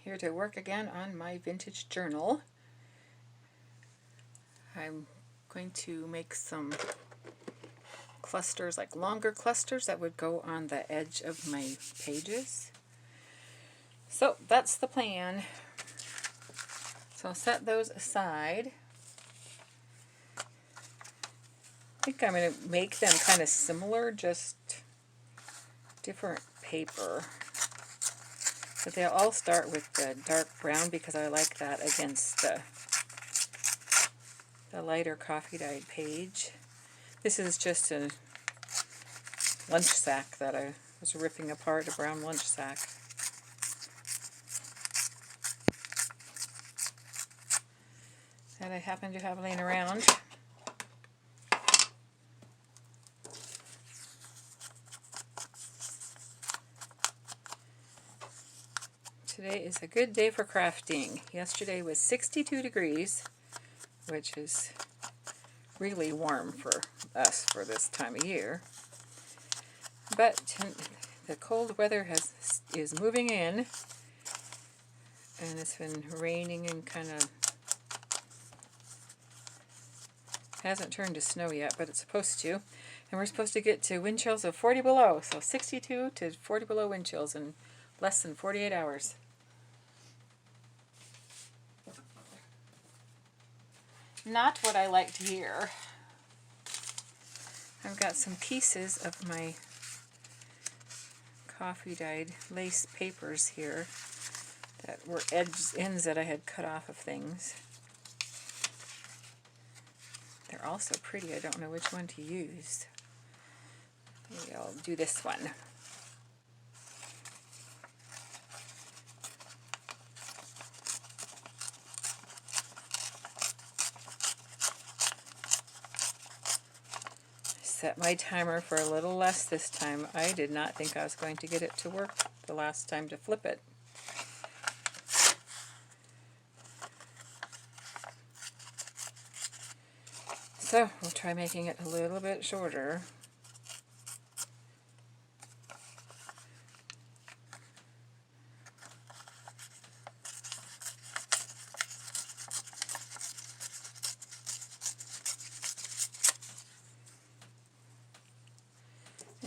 here to work again on my vintage journal. I'm going to make some clusters, like longer clusters that would go on the edge of my pages. So that's the plan. So I'll set those aside. I think I'm going to make them kind of similar, just different paper. But they'll all start with the dark brown because I like that against the lighter coffee dyed page. This is just a lunch sack that I was ripping apart, a brown lunch sack. That I happen to have laying around. Today is a good day for crafting. Yesterday was 62 degrees, which is really warm for us for this time of year. But the cold weather is moving in, and it's been raining and kind of hasn't turned to snow yet, but it's supposed to. And we're supposed to get to wind chills of 40 below, so 62 to 40 below wind chills in less than 48 hours. Not what I like to hear. I've got some pieces of my coffee dyed lace papers here that were ends that I had cut off of things. They're also pretty. I don't know which one to use. Maybe I'll do this one. Set my timer for a little less this time. I did not think I was going to get it to work the last time to flip it. So we'll try making it a little bit shorter.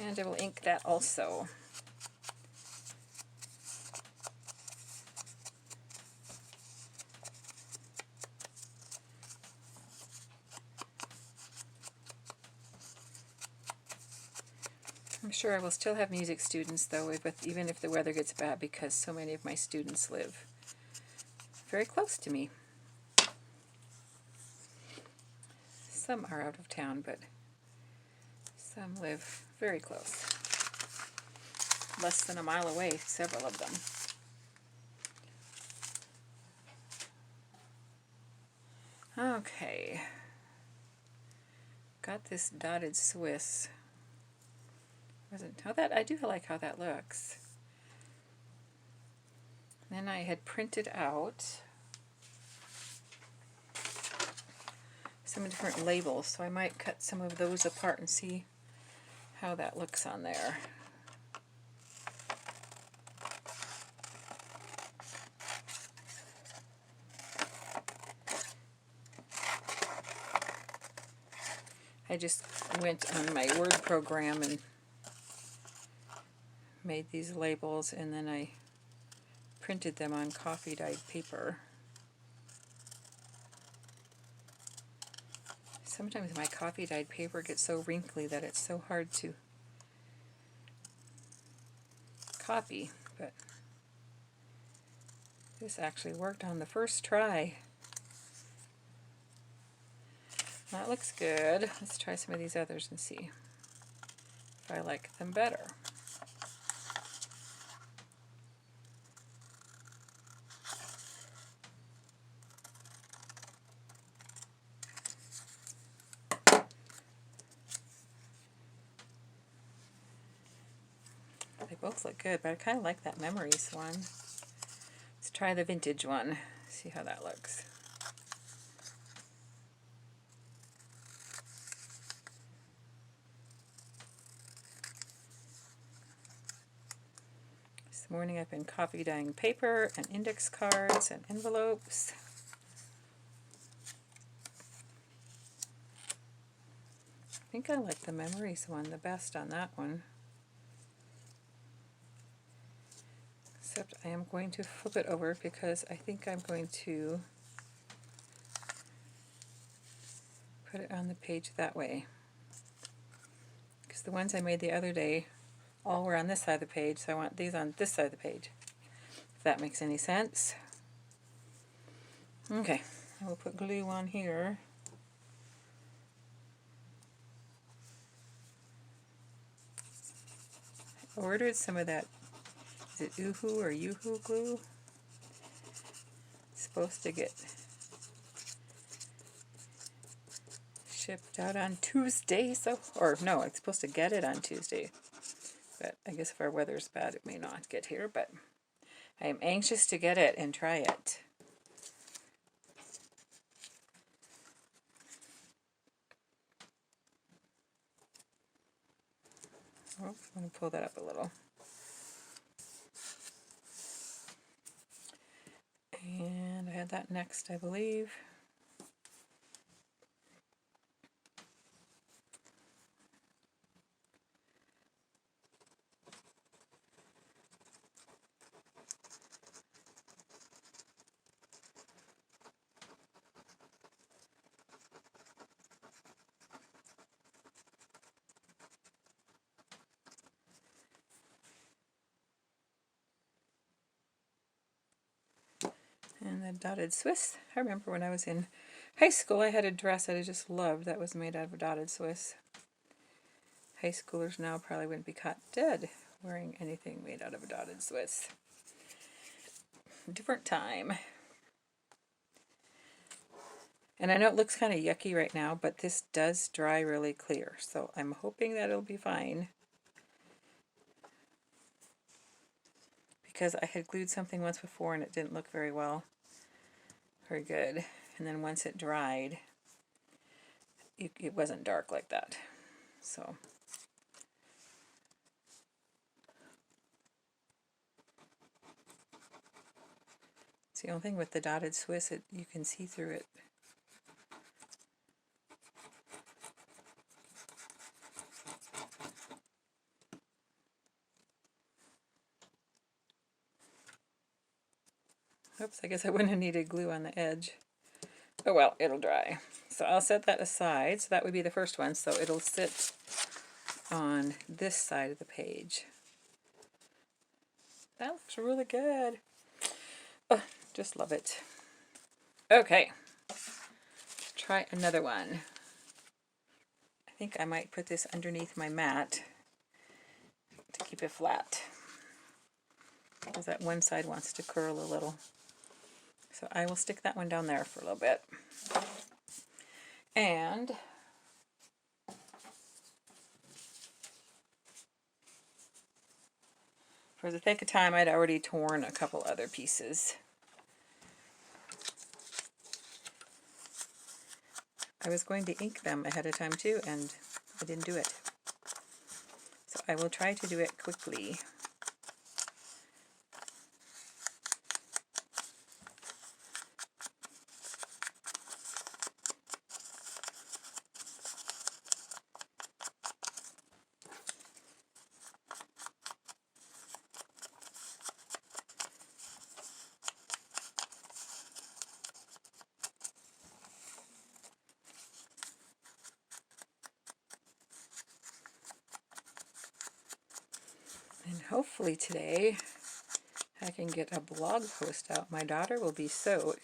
And I will ink that also. I'm sure I will still have music students though, even if the weather gets bad, because so many of my students live very close to me. Some are out of town, but some live very close. Less than a mile away, several of them. Okay. Got this dotted Swiss. I do like how that looks. Then I had printed out some different labels, so I might cut some of those apart and see how that looks on there. I just went on my Word program and made these labels, and then I printed them on coffee dyed paper. Sometimes my coffee dyed paper gets so wrinkly that it's so hard to copy, but this actually worked on the first try. That looks good. Let's try some of these others and see if I like them better. They both look good, but I kind of like that Memories one. Let's try the vintage one, see how that looks. morning I've been copy dyeing paper and index cards and envelopes. I think I like the memories one the best on that one. Except I am going to flip it over because I think I'm going to put it on the page that way. Because the ones I made the other day all were on this side of the page, so I want these on this side of the page, if that makes any sense. Okay, I will put glue on here. I ordered some of that, is it Uhu or Yoo-Hoo glue? It's supposed to get shipped out on Tuesday, so, or no, it's supposed to get it on Tuesday. But I guess if our weather's bad, it may not get here, but I am anxious to get it and try it. Oh, I'm going to pull that up a little. And I had that next, I believe. And the dotted Swiss. I remember when I was in high school, I had a dress that I just loved that was made out of dotted Swiss. High schoolers now probably wouldn't be caught dead wearing anything made out of a dotted Swiss. Different time. And I know it looks kind of yucky right now, but this does dry really clear, so I'm hoping that it'll be fine. Because I had glued something once before and it didn't look very well. Very good. And then once it dried, it wasn't dark like that. So it's the only thing with the dotted Swiss, you can see through it. Oops, I guess I wouldn't have needed glue on the edge. Oh well, it'll dry. So I'll set that aside. So that would be the first one. So it'll sit on this side of the page. That looks really good. Oh, just love it. Okay, let's try another one. I think I might put this underneath my mat to keep it flat, because that one side wants to curl a little. So I will stick that one down there for a little bit. And for the sake of time, I'd already torn a couple other pieces. I was going to ink them ahead of time too, and I didn't do it. So I will try to do it quickly. And hopefully today I can get a blog post out. My daughter will be so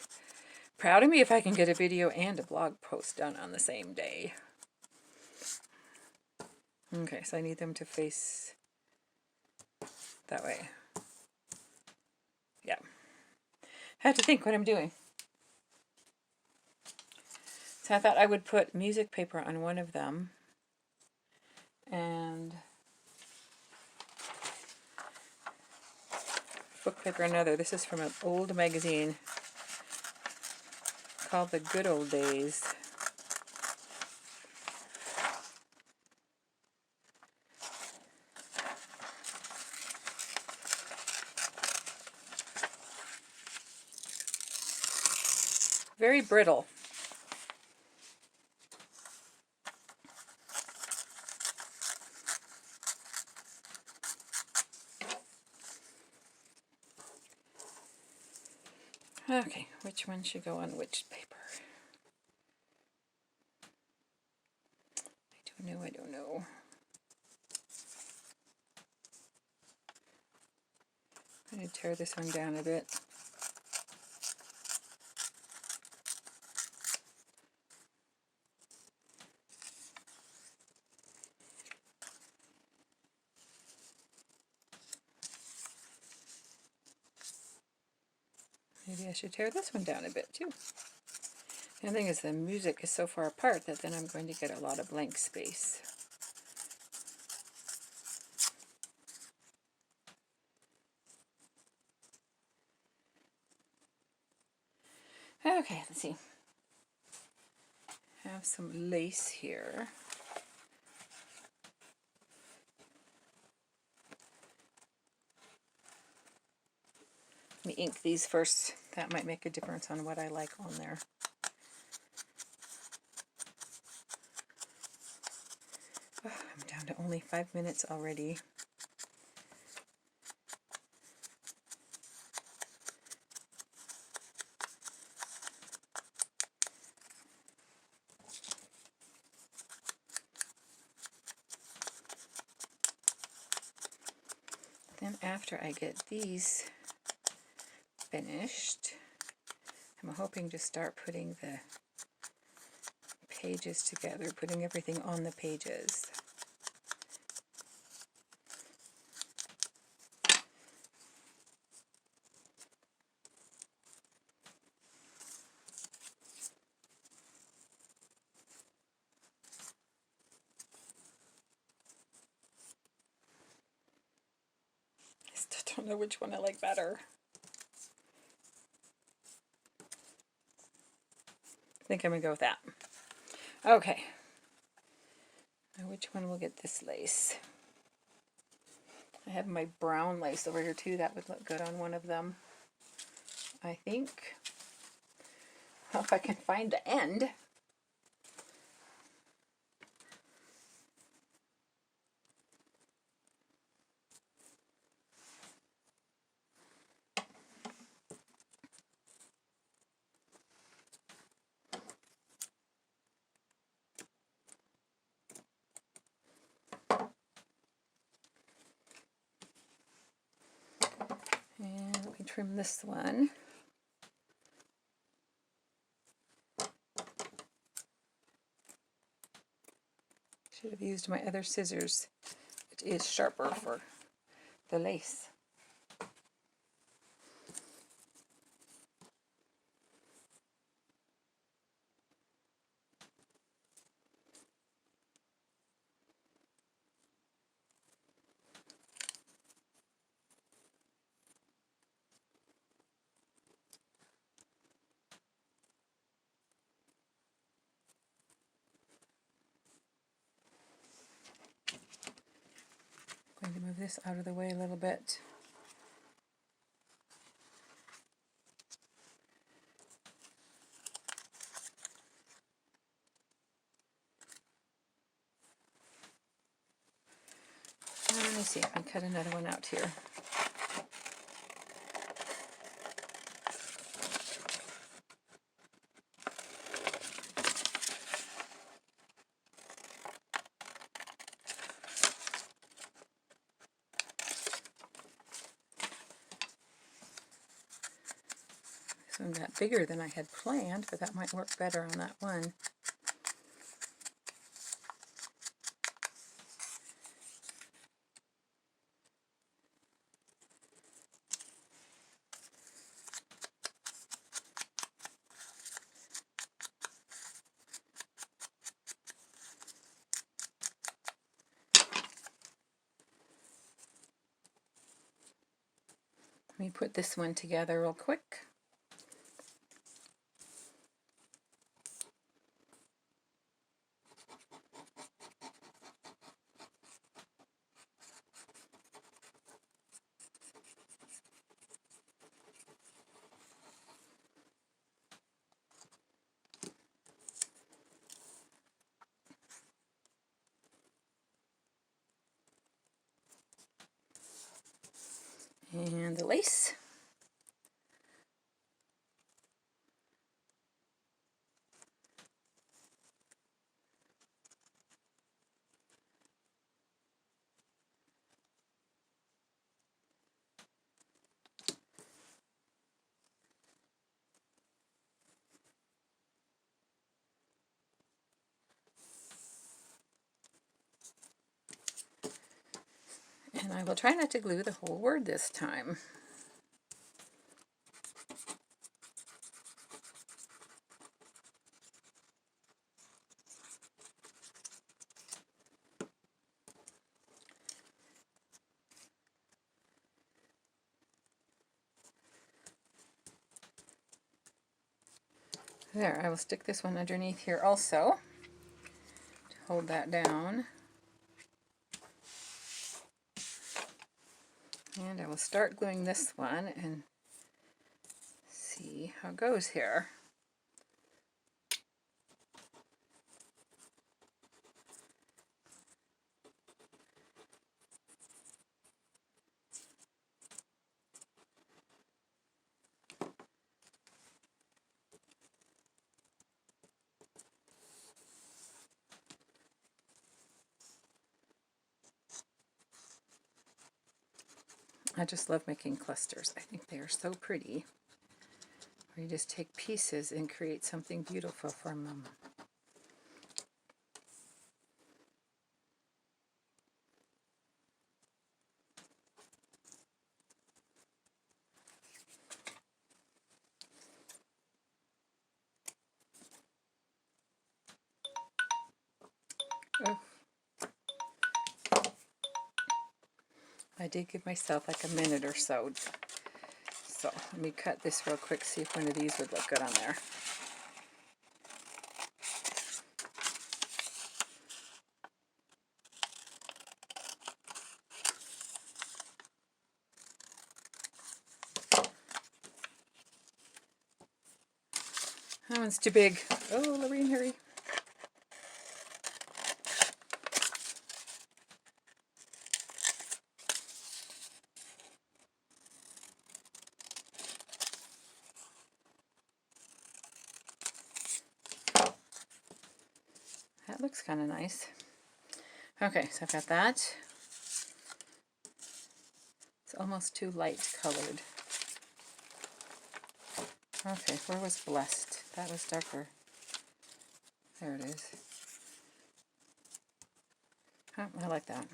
proud of me if I can get a video and a blog post done on the same day. Okay, so I need them to face that way. Yeah. I have to think what I'm doing. So I thought I would put music paper on one of them and book paper on another. This is from an old magazine called The Good Old Days. very brittle. Okay, which one should go on which paper? I don't know. I'm going to tear this one down a bit. Maybe I should tear this one down a bit too. The thing is, the music is so far apart that then I'm going to get a lot of blank space. Okay, let's see. I have some lace here. Let me ink these first. That might make a difference on what I like on there. Oh, I'm down to only 5 minutes already. Then after I get these finished, I'm hoping to start putting the pages together, putting everything on the pages. I still don't know which one I like better. I think I'm going to go with that. Okay. Now which one will get this lace? I have my brown lace over here too. That would look good on one of them, I think. Well, if I can find the end. And let me trim this one. Should have used my other scissors. It is sharper for the lace. I'm going to move this out of the way a little bit. Let me see if I can cut another one out here. This one got bigger than I had planned, but that might work better on that one. Let me put this one together real quick. And the lace. And I will try not to glue the whole word this time. There, I will stick this one underneath here also to hold that down. And I will start gluing this one and see how it goes here. I just love making clusters. I think they are so pretty. Where you just take pieces and create something beautiful from them. Oh. I did give myself like a minute or so. So let me cut this real quick, see if one of these would look good on there. That one's too big. Oh, Lorene, hurry. That looks kind of nice. Okay, so I've got that. It's almost too light colored. Okay, where was Blessed? That was darker. There it is. Oh, I like that.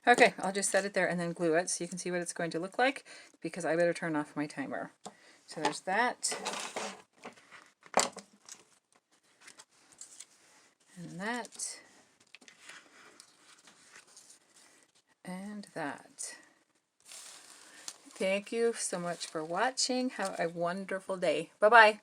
Okay, I'll just set it there and then glue it so you can see what it's going to look like, because I better turn off my timer. So there's that. And that. And that. Thank you so much for watching. Have a wonderful day. Bye-bye.